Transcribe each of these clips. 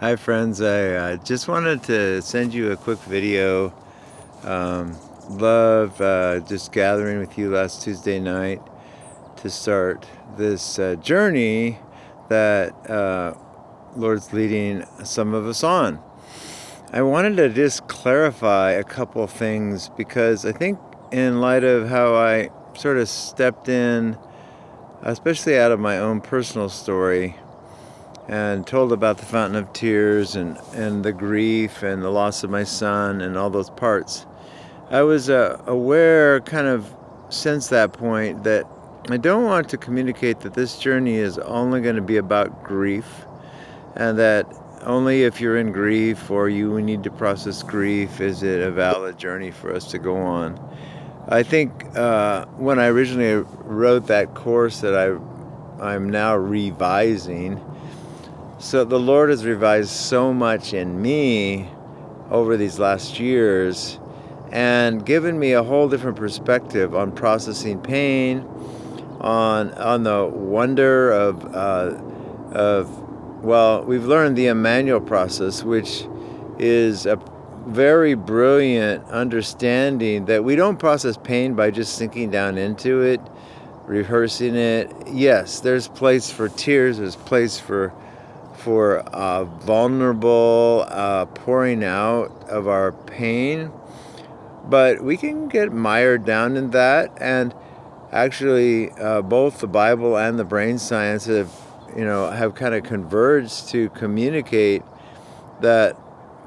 Hi friends, I just wanted to send you a quick video. Love just gathering with you last Tuesday night to start this journey that Lord's leading some of us on. I wanted to just clarify a couple things because I think in light of how I sort of stepped in, especially out of my own personal story, and told about the fountain of tears and the grief and the loss of my son and all those parts. I was aware kind of since that point that I don't want to communicate that this journey is only going to be about grief, and that only if you're in grief or you need to process grief is it a valid journey for us to go on. I think when I originally wrote that course that I'm now revising, so the Lord has revised so much in me over these last years and given me a whole different perspective on processing pain, on the wonder of we've learned the Immanuel process, which is a very brilliant understanding that we don't process pain by just sinking down into it, rehearsing it. Yes, there's place for tears, there's place for vulnerable pouring out of our pain, but we can get mired down in that. And actually, both the Bible and the brain science have kind of converged to communicate that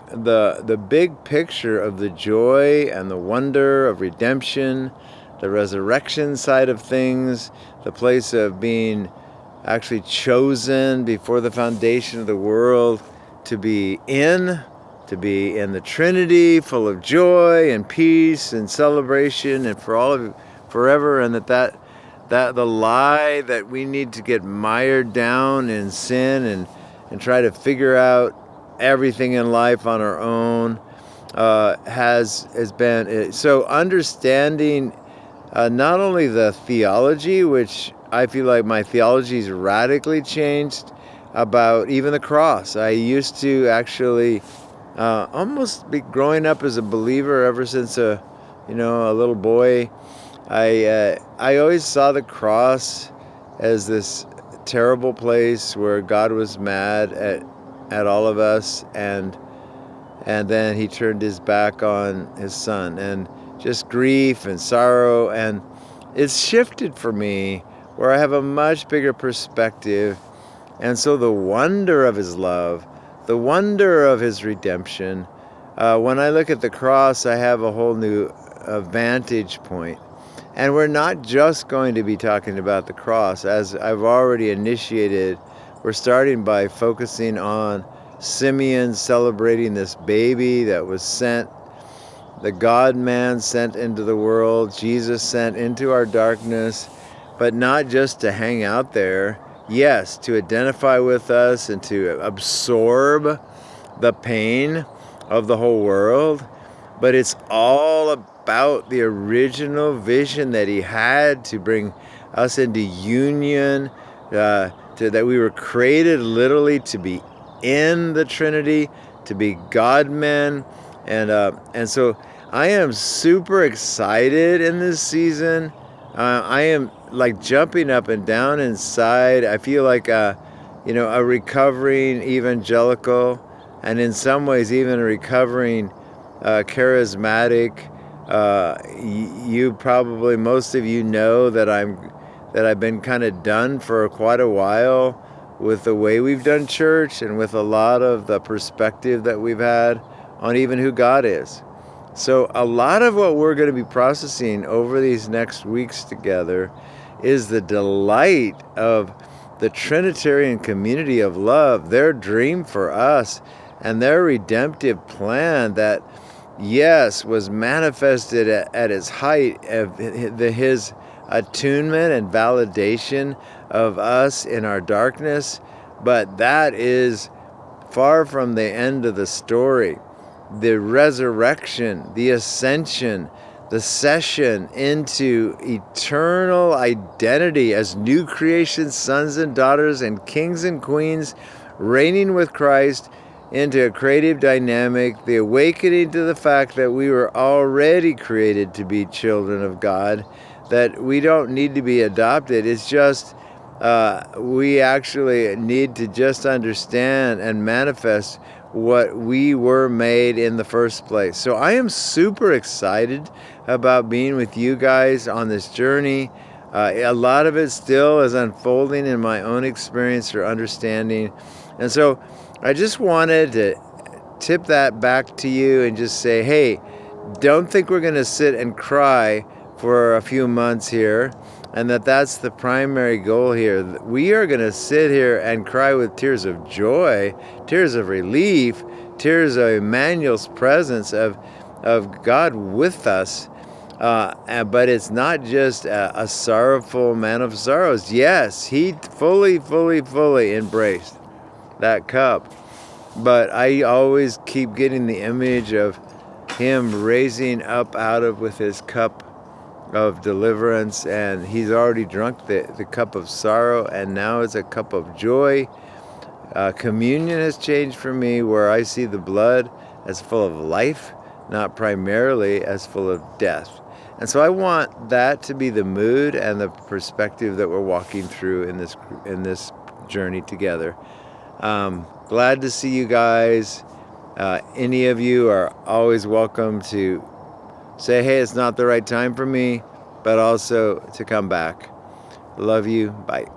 the big picture of the joy and the wonder of redemption, the resurrection side of things, the place of being actually chosen before the foundation of the world to be in the Trinity, full of joy and peace and celebration and for all of forever, and that the lie that we need to get mired down in sin and try to figure out everything in life on our own has been so understanding not only the theology, which I feel like my theology's radically changed about even the cross. I used to actually almost be growing up as a believer ever since a little boy. I always saw the cross as this terrible place where God was mad at all of us, and then he turned his back on his son, and just grief and sorrow. And it's shifted for me where I have a much bigger perspective. And so the wonder of his love, the wonder of his redemption, when I look at the cross, I have a whole new vantage point. And we're not just going to be talking about the cross. As I've already initiated, we're starting by focusing on Simeon celebrating this baby that was sent, the God-man sent into the world, Jesus sent into our darkness, but not just to hang out there. Yes, to identify with us and to absorb the pain of the whole world, but it's all about the original vision that he had to bring us into union, that we were created literally to be in the Trinity, to be God-men. And so I am super excited in this season. I am like jumping up and down inside. I feel like a recovering evangelical, and in some ways even a recovering charismatic. Most of you know that I've been kind of done for quite a while with the way we've done church and with a lot of the perspective that we've had on even who God is. So a lot of what we're going to be processing over these next weeks together is the delight of the Trinitarian community of love, their dream for us, and their redemptive plan that, yes, was manifested at its height of his attunement and validation of us in our darkness. But that is far from the end of the story. The resurrection, the ascension, the session into eternal identity as new creation sons and daughters and kings and queens reigning with Christ into a creative dynamic, the awakening to the fact that we were already created to be children of God, that we don't need to be adopted. It's just we actually need to just understand and manifest what we were made in the first place. So I am super excited about being with you guys on this journey. A lot of it still is unfolding in my own experience or understanding. And so I just wanted to tip that back to you and just say, hey, don't think we're going to sit and cry for a few months here, and that's the primary goal here. We are going to sit here and cry with tears of joy, tears of relief, tears of Immanuel's presence, of God with us. But it's not just a sorrowful man of sorrows. Yes, he fully embraced that cup. But I always keep getting the image of him raising up out of with his cup of deliverance, and he's already drunk the cup of sorrow, and now it's a cup of joy. Communion has changed for me, where I see the blood as full of life, not primarily as full of death. And so I want that to be the mood and the perspective that we're walking through in this journey together. Glad to see you guys. Any of you are always welcome to say, hey, it's not the right time for me, but also to come back. Love you. Bye.